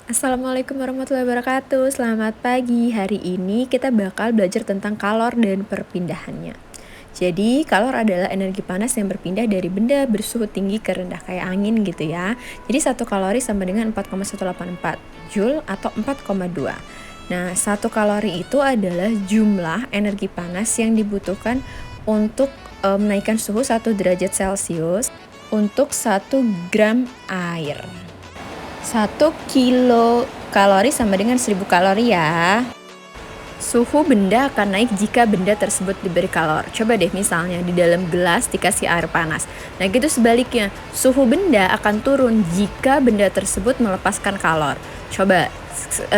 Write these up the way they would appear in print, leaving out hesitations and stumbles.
Assalamualaikum warahmatullahi wabarakatuh. Selamat pagi. Hari ini kita bakal belajar tentang kalor dan perpindahannya. Jadi, kalor adalah energi panas yang berpindah dari benda bersuhu tinggi ke rendah kayak angin gitu ya. Jadi, 1 kalori sama dengan 4,184 Joule atau 4,2. Nah, 1 kalori itu adalah jumlah energi panas yang dibutuhkan untuk menaikkan suhu 1 derajat Celcius untuk 1 gram air. 1 kilokalori sama dengan 1000 kalori ya. Suhu benda akan naik jika benda tersebut diberi kalor. Coba deh misalnya di dalam gelas dikasih air panas. Nah gitu sebaliknya, suhu benda akan turun jika benda tersebut melepaskan kalor. Coba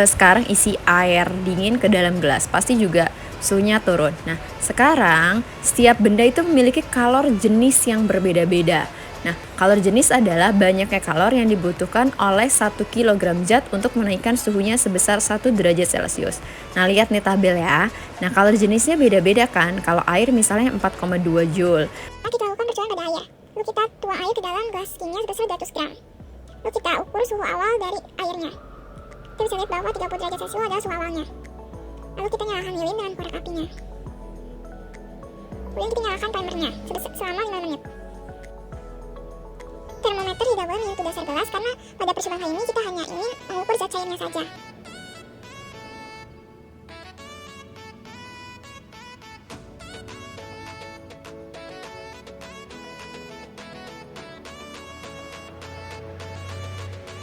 sekarang isi air dingin ke dalam gelas, pasti juga suhunya turun. Nah sekarang setiap benda itu memiliki kalor jenis yang berbeda-beda. Nah, kalor jenis adalah banyaknya kalor yang dibutuhkan oleh 1 kg zat untuk menaikkan suhunya sebesar 1 derajat Celcius. Nah, lihat nih tabel ya. Nah, kalor jenisnya beda-beda kan. Kalau air misalnya 4,2 Joule. Kita lakukan percobaan pada air. Lalu kita tuang air ke dalam gelas kimia sebesar 200 gram. Lalu kita ukur suhu awal dari airnya. Kita bisa lihat bahwa 30 derajat Celcius adalah suhu awalnya. Lalu kita nyalakan lilin dengan korek apinya. Kemudian kita nyalakan timernya selama 5 menit. Termometer tidak boleh menyentuh dasar gelas karena pada percobaan kali ini kita hanya ingin mengukur zat cairnya saja.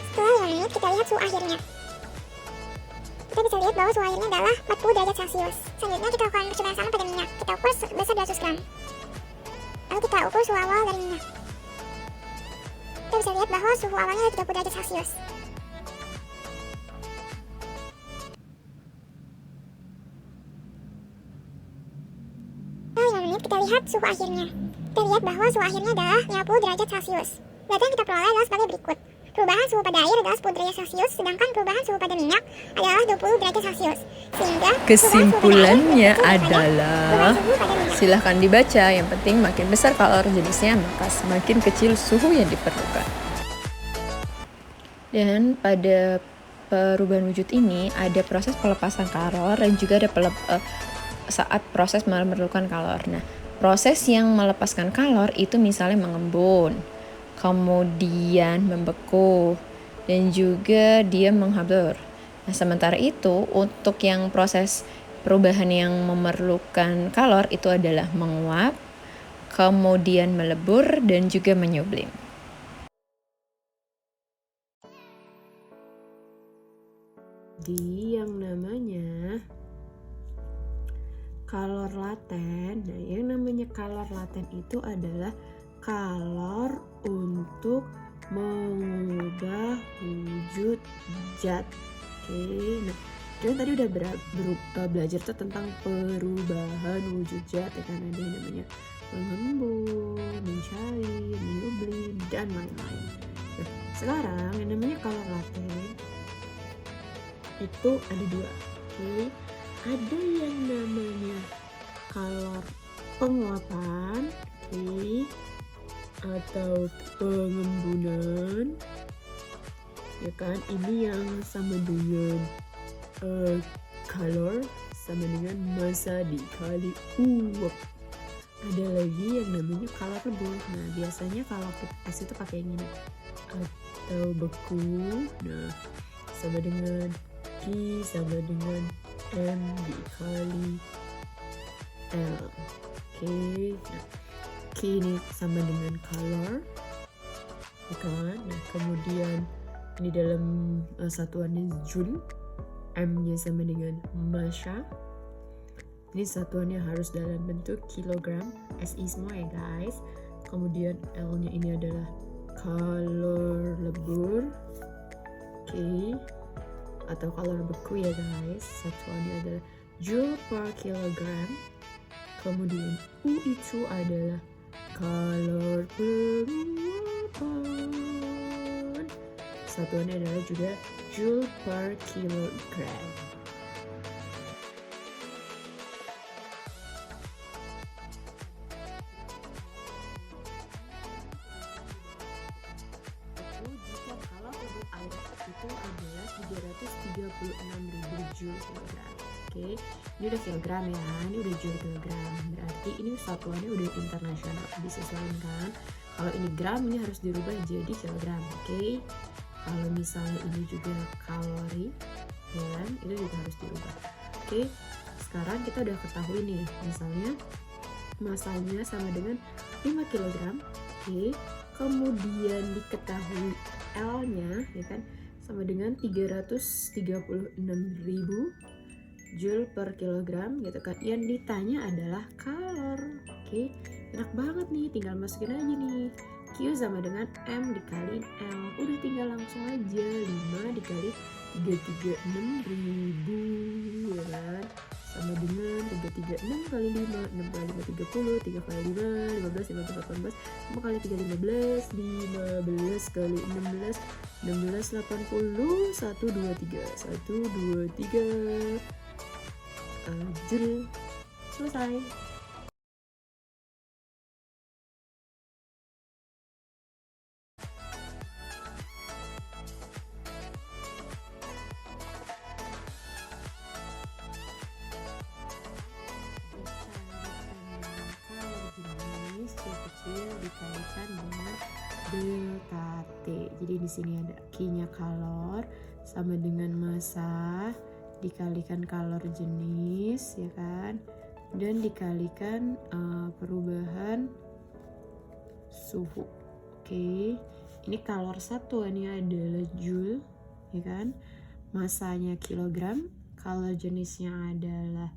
Setelah 5 menit kita lihat suhu akhirnya. Kita bisa lihat bahwa suhu akhirnya adalah 40 derajat Celcius. Selanjutnya kita lakukan percobaan sama pada minyak. Kita ukur sebesar 200 gram. Lalu kita ukur suhu awal dari minyak. Kita bisa lihat bahwa suhu awalnya 30 derajat Celcius. Setelah 5 menit kita lihat suhu akhirnya. Kita lihat bahwa suhu akhirnya adalah 50 derajat Celcius. Data yang kita peroleh adalah sebagai berikut. Perubahan suhu pada air adalah 10 derajat Celcius, sedangkan perubahan suhu pada minyak adalah 20 derajat Celcius. Sehingga kesimpulannya adalah silahkan dibaca, yang penting makin besar kalor jenisnya maka semakin kecil suhu yang diperlukan. Dan pada perubahan wujud ini ada proses pelepasan kalor dan juga ada saat proses memerlukan kalor. Nah, proses yang melepaskan kalor itu misalnya mengembun, kemudian membeku, dan juga dia menghabur. Nah, sementara itu untuk yang proses perubahan yang memerlukan kalor itu adalah menguap, kemudian melebur, dan juga menyublim. Di yang namanya kalor laten. Nah, yang namanya kalor laten itu adalah kalor untuk mengubah wujud zat. Oke, nah kita tadi udah belajar tuh tentang perubahan wujud zat ya kan, ada yang namanya mengembun, mencair, menyublim, dan lain-lain. Nah, sekarang yang namanya kalor laten itu ada dua. Oke, ada yang namanya kalor penguapan, oke, atau pengembunan, ya kan. Ini yang sama dengan kalor sama dengan massa dikali uap. Ada lagi yang namanya kalor lebur. Nah, biasanya kalau kita tes itu pakai yang ini atau beku. Nah, sama dengan Q sama dengan M dikali L. Oke, nah, Q ini sama dengan color, ya kan? Nah, kemudian ini dalam satuannya Joule, M-nya sama dengan massa. Ini satuannya harus dalam bentuk kilogram, SI semua ya guys. Kemudian L-nya ini adalah kalor lebur, oke, atau kalor beku ya guys. Satuannya adalah Joule per kilogram. Kemudian U itu adalah kalor penguapan. Satuannya adalah juga Joule per kilogram. Jika kalor lebur air itu adalah 336.000 joule kilogram. Oke, ini udah kilogram ya, ini udah joule kilogram. Berarti ini satuannya udah internasional, disesuaikan kan. Kalau ini gram, ini harus dirubah jadi kilogram. Oke, kalau misalnya ini juga kalori, ya kan, itu juga harus dirubah. Oke, sekarang kita udah ketahui nih, misalnya masanya sama dengan 5 kg. Oke, kemudian diketahui L-nya, ya kan, sama dengan 336.000 joule per kilogram gitu kan. Yang ditanya adalah kalor. Oke, enak banget nih, tinggal masukin aja nih. Q sama dengan M dikali L. Udah tinggal langsung aja 5 dikali 336.000 ya kan, sama dengan 336 kali 5, 6 kali 5 30, 3 kali 5 15, 15 18, 5 kali 3 15, 15 kali 16 16 80, 1 2 3 joule. Selesai. Kecil dikalikan dengan delta T. Jadi di sini ada Q-nya kalor sama dengan massa dikalikan kalor jenis, ya kan, dan dikalikan perubahan suhu. Oke, ini kalor satuannya adalah joule, ya kan, massanya kilogram, kalor jenisnya adalah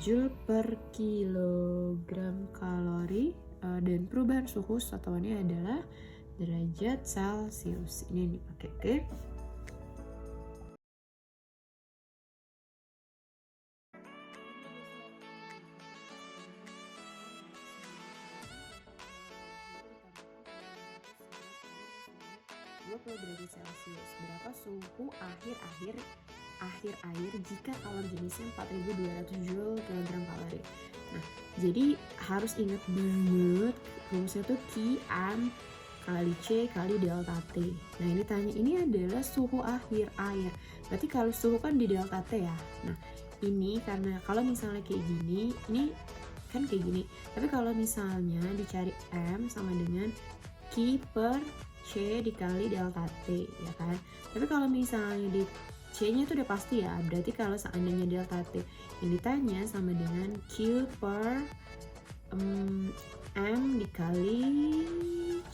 joule per kilogram kalori, dan perubahan suhu satuannya adalah derajat Celcius. Ini yang dipakai. Oke. Derajat Celcius. Berapa suhu akhir air jika kalor jenisnya 4200 joule kilogram kalori. Nah, jadi harus ingat banget rumusnya tuh Q M kali C kali delta T. Nah, ini tanya, ini adalah suhu akhir air. Berarti kalau suhu kan di delta T ya. Nah, ini karena kalau misalnya kayak gini, ini kan kayak gini. Tapi kalau misalnya dicari M sama dengan Q per C dikali delta T, ya kan. Tapi kalau misalnya di C-nya itu udah pasti ya, berarti kalau seandainya delta T yang ditanya sama dengan Q per M dikali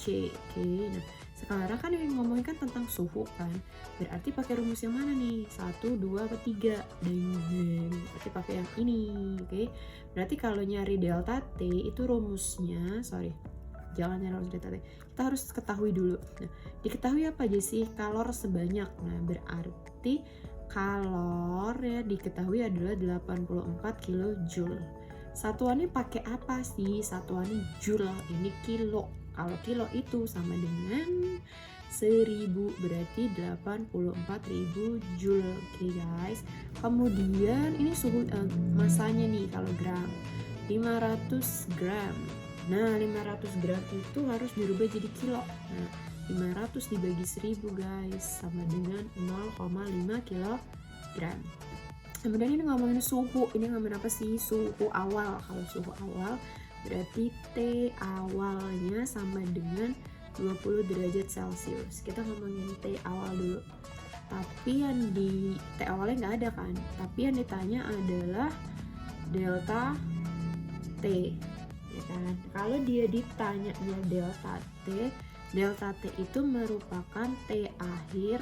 C. Oke, nah sekarang kan yang ngomongin kan tentang suhu kan, berarti pakai rumus yang mana nih? 1, 2, atau 3? Berarti pakai yang ini. Oke, berarti kalau nyari delta T itu rumusnya, jangan nyari delta T, kita harus ketahui dulu. Nah, diketahui apa aja sih? Kalor sebanyak. Nah, berarti kalor ya diketahui adalah 84 kilojoule. Satuannya pakai apa sih? Satuannya joule. Ini kilo. Kalau kilo itu sama dengan 1000, berarti 84.000 joule. Oke guys. Kemudian ini suhu masanya nih, kalau gram 500 gram. Nah, 500 gram itu harus dirubah jadi kilo. Nah, 500 dibagi 1000 guys, sama dengan 0,5 kilogram. Kemudian ini ngomongin suhu. Ini ngomongin apa sih? Suhu awal. Kalau suhu awal berarti T awalnya sama dengan 20 derajat Celcius. Kita ngomongin T awal dulu. Tapi yang di T awalnya nggak ada kan? Tapi yang ditanya adalah delta T. Ya kan? Kalau dia ditanyanya delta T itu merupakan T akhir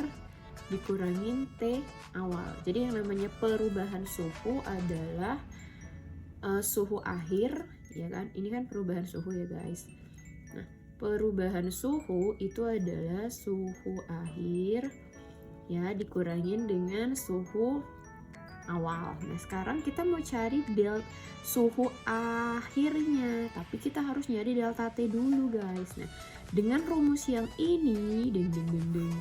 dikurangin T awal. Jadi yang namanya perubahan suhu adalah suhu akhir, ya kan? Ini kan perubahan suhu ya guys. Nah, perubahan suhu itu adalah suhu akhir ya dikurangin dengan suhu awal. Nah, sekarang kita mau cari suhu akhirnya, tapi kita harus nyari delta T dulu guys. Nah, dengan rumus yang ini,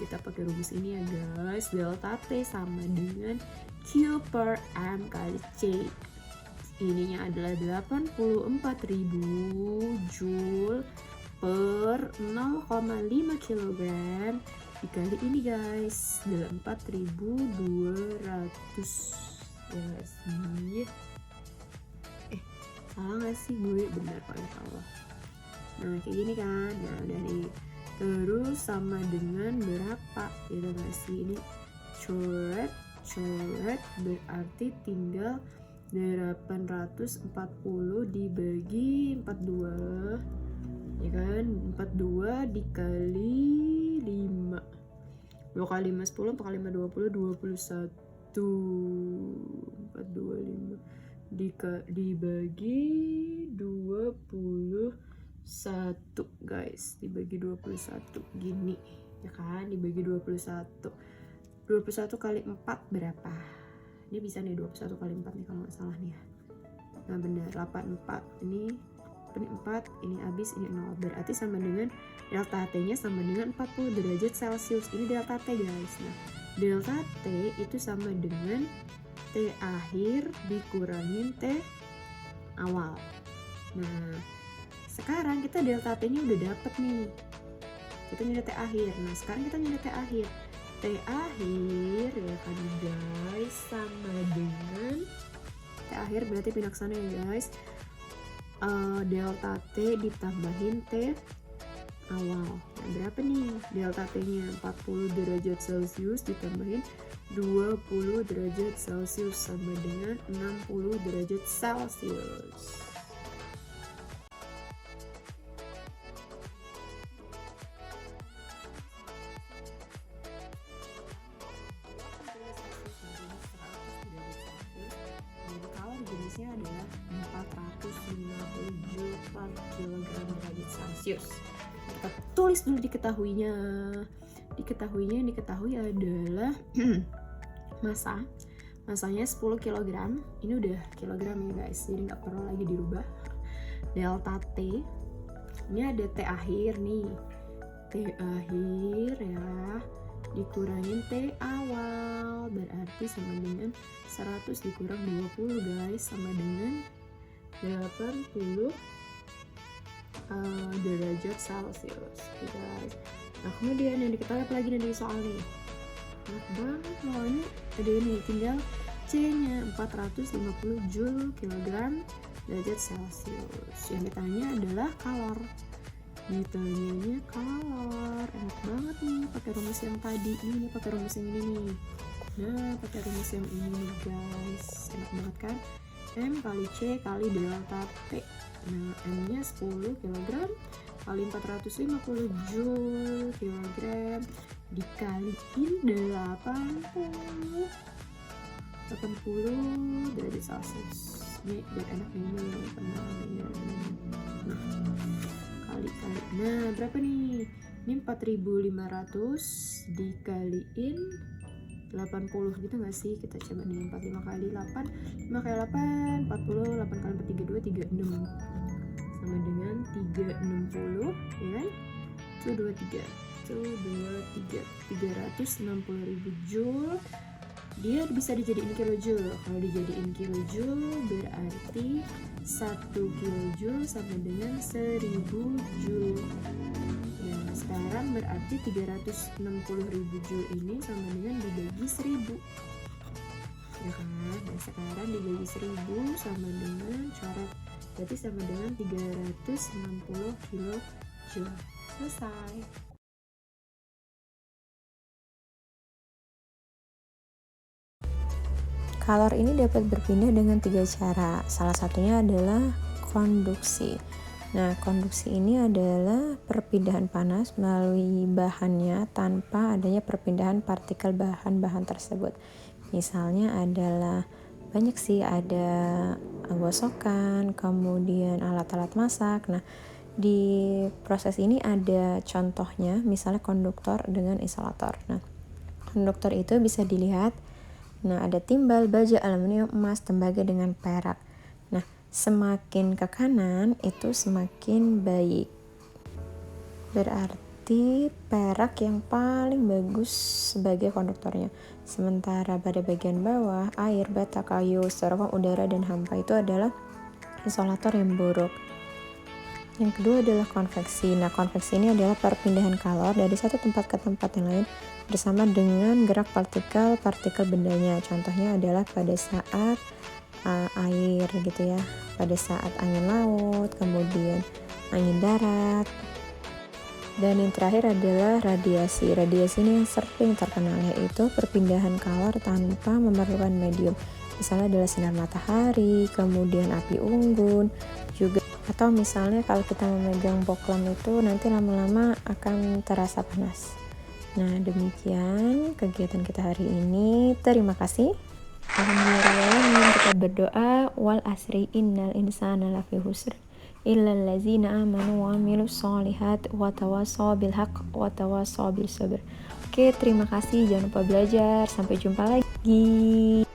kita pakai rumus ini ya guys. Delta T sama dengan Q per M kali C. Ininya adalah 84.000 joule per 0,5 kg dikali ini guys, 4.200 ya gak sih? Salah gak sih gue? Benar kok insya Allah. Nah kayak gini kan, nah udah nih. Terus sama dengan berapa gitu gak sih? Ini coret berarti tinggal 840 dibagi 42 ya kan, 42 dikali 5, 2 kali 5 10, 4 kali 5 20, 21, 425 dibagi 21 guys, dibagi 21 gini ya kan, dibagi 21 kali 4 berapa? Ini bisa nih 21 kali 4 nih kalau nggak salah nih ya. Nah benar, 84 ini 4, ini habis, ini 0, berarti sama dengan delta T nya sama dengan 40 derajat Celcius. Ini delta T guys. Nah delta T itu sama dengan T akhir dikurangin T awal. Nah sekarang kita delta T nya udah dapet nih, kita nyari T akhir. Nah sekarang kita nyari T akhir. T akhir ya kan guys, sama dengan T akhir berarti pindah ke sana ya guys, delta T ditambahin T awal. Nah berapa nih delta T nya? 40 derajat Celcius ditambahin 20 derajat Celcius sama dengan 60 derajat Celcius. Jenisnya adalah 450 Joule per kilogram derajat Celcius. Kita tulis dulu diketahuinya. Yang diketahui adalah masanya 10 kg. Ini udah kilogram ya guys, jadi nggak perlu lagi dirubah. Delta T, ini ada T akhir nih, T akhir ya dikurangin T awal, berarti sama dengan 100 dikurang 20 guys, sama dengan 80 derajat Celcius guys. Nah kemudian yang diketahui apa lagi dari soal nih, enak banget loh, ini ada ini tinggal C nya 450 Joule kilogram derajat Celcius. Yang ditanya adalah kalor, ditanyanya kalor. Enak banget nih pakai rumus yang tadi ini, pakai rumus yang ini nih. Nah pakai rumus yang ini nih guys, enak banget kan, M kali C kali delta T. Nah M nya 10 kg kali 450 Joule kilogram dikaliin 80 derajat Celcius. Ini biar enak nih penamanya. Nah kali. Nah berapa nih? Ini 4.500 dikaliin 80 gitu gak sih? Kita coba nih, 45 kali 8, 5 kali 8, 40, 8 kali 4, 32, 36 sama dengan 360 ya kan? 360.000 Joule. Dia bisa dijadiin kilojoule. Kalau dijadiin kilojoule berarti 1 kilojoule sama dengan 1000 Joule. Nah sekarang berarti 360.000 Joule ini sama dengan dibagi 1000 ya kan. Nah sekarang dibagi 1000 sama dengan coret, berarti sama dengan 360 kilojoule. Selesai. Kalor ini dapat berpindah dengan 3 cara. Salah satunya adalah konduksi. Nah, konduksi ini adalah perpindahan panas melalui bahannya tanpa adanya perpindahan partikel bahan-bahan tersebut. Misalnya adalah banyak sih, ada gosokan, kemudian alat-alat masak. Nah, di proses ini ada contohnya, misalnya konduktor dengan isolator. Nah, konduktor itu bisa dilihat. Nah, ada timbal, baja, aluminium, emas, tembaga dengan perak. Nah, semakin ke kanan itu semakin baik. Berarti perak yang paling bagus sebagai konduktornya. Sementara pada bagian bawah, air, bata, kayu, styrofoam, udara, dan hampa itu adalah isolator yang buruk. Yang kedua adalah konveksi. Nah, konveksi ini adalah perpindahan kalor dari satu tempat ke tempat yang lain bersama dengan gerak partikel bendanya. Contohnya adalah pada saat air gitu ya, pada saat angin laut, kemudian angin darat. Dan yang terakhir adalah radiasi. Radiasi ini yang sering terkenal, yaitu perpindahan kalor tanpa memerlukan medium. Misalnya adalah sinar matahari, kemudian api unggun, juga atau misalnya kalau kita memegang bohlam itu nanti lama-lama akan terasa panas. Nah, demikian kegiatan kita hari ini. Terima kasih. Alhamdulillah, kita berdoa, wal asri innal insana lafi husr illal ladzina amanu wa amilus solihat wa tawassaw bil haqq wa tawassaw bis sabr. Oke, terima kasih. Jangan lupa belajar. Sampai jumpa lagi.